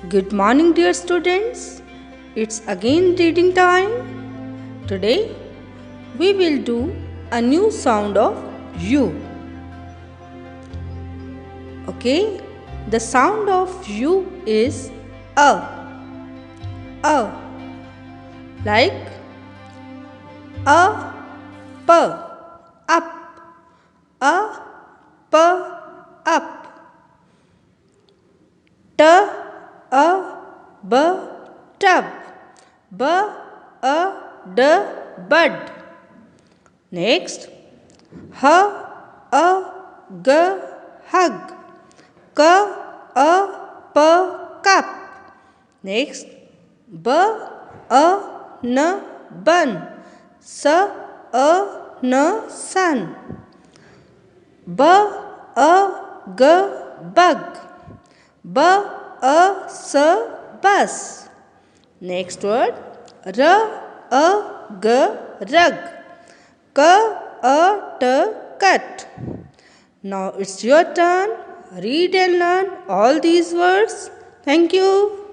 Good morning, dear students. It's again reading time. Today we will do a new sound of U. Okay, the sound of U is A. A. Like A, P, up. A, P, up. T, A, B, tub. B, A, D, bud. Next, H, A, G, hug. K, A, P, cup. Next, B, A, N, bun. S, A, N, sun. B, A, G, bug. B, A, S, bus. Next word, R, A, G, rug. K, A, T, cut. Now it's your turn. Read and learn all these words. Thank you.